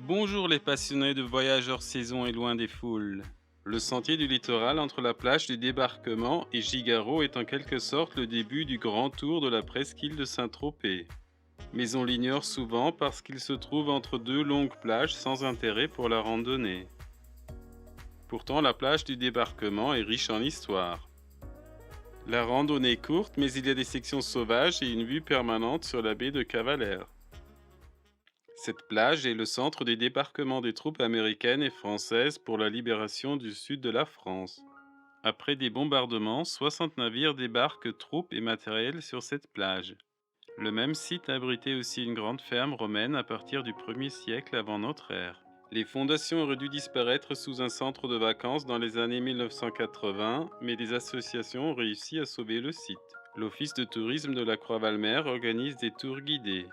Bonjour les passionnés de voyage hors saison et loin des foules. Le sentier du littoral entre la plage du Débarquement et Gigaro est en quelque sorte le début du grand tour de la presqu'île de Saint-Tropez. Mais on l'ignore souvent parce qu'il se trouve entre deux longues plages sans intérêt pour la randonnée. Pourtant, la plage du Débarquement est riche en histoire. La randonnée est courte, mais il y a des sections sauvages et une vue permanente sur la baie de Cavalère. Cette plage est le centre des débarquements des troupes américaines et françaises pour la libération du sud de la France. Après des bombardements, 60 navires débarquent troupes et matériel sur cette plage. Le même site abritait aussi une grande ferme romaine à partir du 1er siècle avant notre ère. Les fondations auraient dû disparaître sous un centre de vacances dans les années 1980, mais des associations ont réussi à sauver le site. L'Office de tourisme de la Croix-Valmer organise des tours guidés.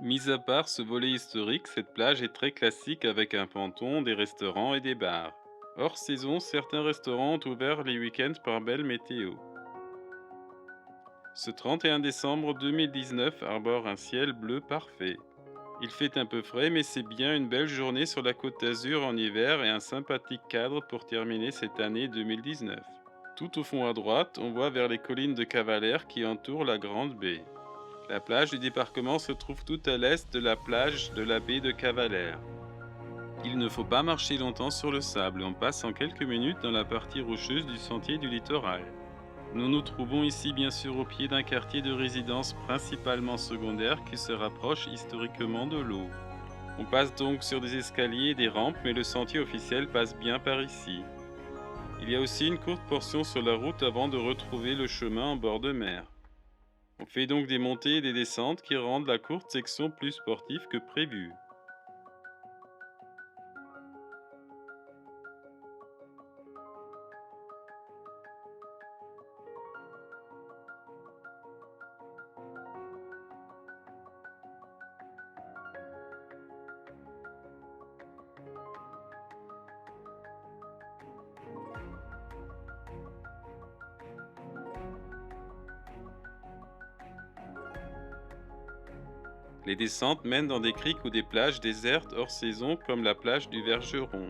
Mis à part ce volet historique, cette plage est très classique avec un ponton, des restaurants et des bars. Hors saison, certains restaurants ont ouvert les week-ends par belle météo. Ce 31 décembre 2019 arbore un ciel bleu parfait. Il fait un peu frais, mais c'est bien une belle journée sur la Côte d'Azur en hiver et un sympathique cadre pour terminer cette année 2019. Tout au fond à droite, on voit vers les collines de Cavalère qui entourent la grande baie. La plage du débarquement se trouve tout à l'est de la plage de la baie de Cavalère. Il ne faut pas marcher longtemps sur le sable, on passe en quelques minutes dans la partie rocheuse du sentier du littoral. Nous nous trouvons ici bien sûr au pied d'un quartier de résidence principalement secondaire qui se rapproche historiquement de l'eau. On passe donc sur des escaliers et des rampes, mais le sentier officiel passe bien par ici. Il y a aussi une courte portion sur la route avant de retrouver le chemin en bord de mer. On fait donc des montées et des descentes qui rendent la courte section plus sportive que prévu. Les descentes mènent dans des criques ou des plages désertes hors saison comme la plage du Vergeron.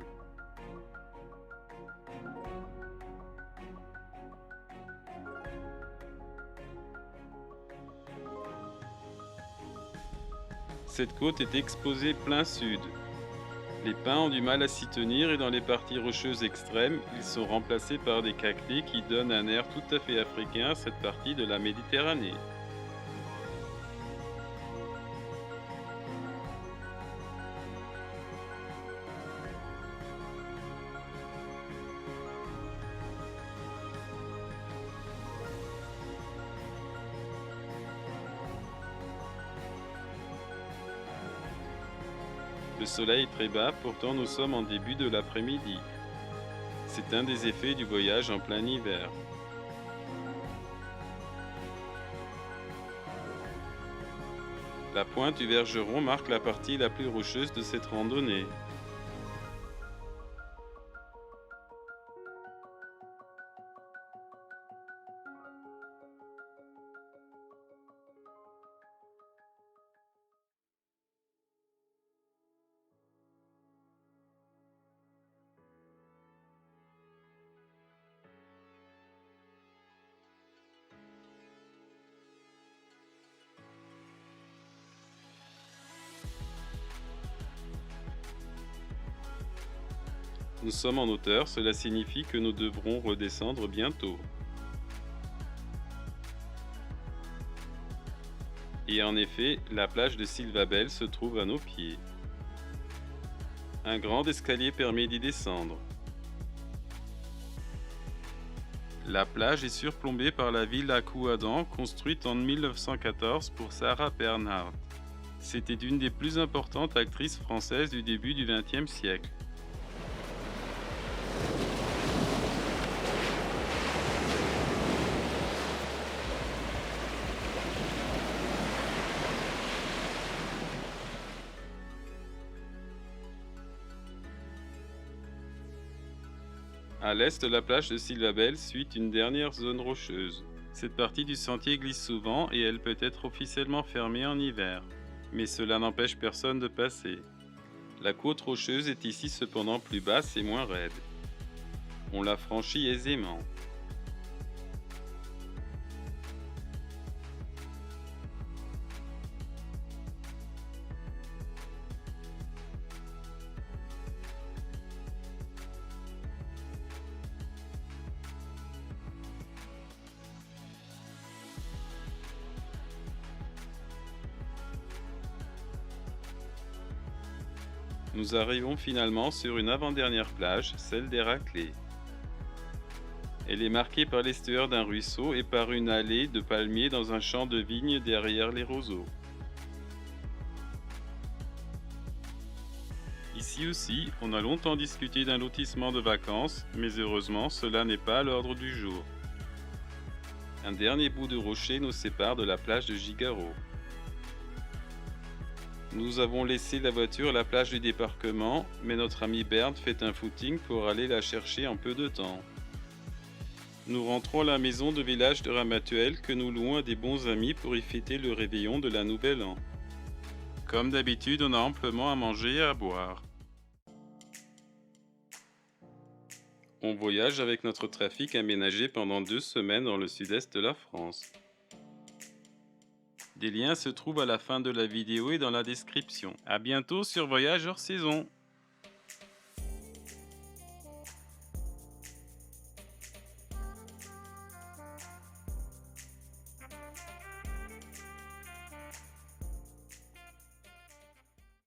Cette côte est exposée plein sud. Les pins ont du mal à s'y tenir et dans les parties rocheuses extrêmes, ils sont remplacés par des cactus qui donnent un air tout à fait africain à cette partie de la Méditerranée. Le soleil est très bas, pourtant nous sommes en début de l'après-midi. C'est un des effets du voyage en plein hiver. La pointe du Vergeron marque la partie la plus rocheuse de cette randonnée. Nous sommes en hauteur, cela signifie que nous devrons redescendre bientôt. Et en effet, la plage de Sylvabelle se trouve à nos pieds. Un grand escalier permet d'y descendre. La plage est surplombée par la villa Couadan, construite en 1914 pour Sarah Bernhardt. C'était une des plus importantes actrices françaises du début du XXe siècle. À l'est de la plage de Sylvabelle suit une dernière zone rocheuse. Cette partie du sentier glisse souvent et elle peut être officiellement fermée en hiver. Mais cela n'empêche personne de passer. La côte rocheuse est ici cependant plus basse et moins raide. On la franchit aisément. Nous arrivons finalement sur une avant-dernière plage, celle d'Héraklée. Elle est marquée par l'estuaire d'un ruisseau et par une allée de palmiers dans un champ de vignes derrière les roseaux. Ici aussi, on a longtemps discuté d'un lotissement de vacances, mais heureusement, cela n'est pas à l'ordre du jour. Un dernier bout de rocher nous sépare de la plage de Gigaro. Nous avons laissé la voiture à la plage du débarquement, mais notre ami Bernd fait un footing pour aller la chercher en peu de temps. Nous rentrons à la maison de village de Ramatuelle que nous louons à des bons amis pour y fêter le réveillon de la Nouvel An. Comme d'habitude, on a amplement à manger et à boire. On voyage avec notre trafic aménagé pendant 2 semaines dans le sud-est de la France. Des liens se trouvent à la fin de la vidéo et dans la description. À bientôt sur Voyage hors saison.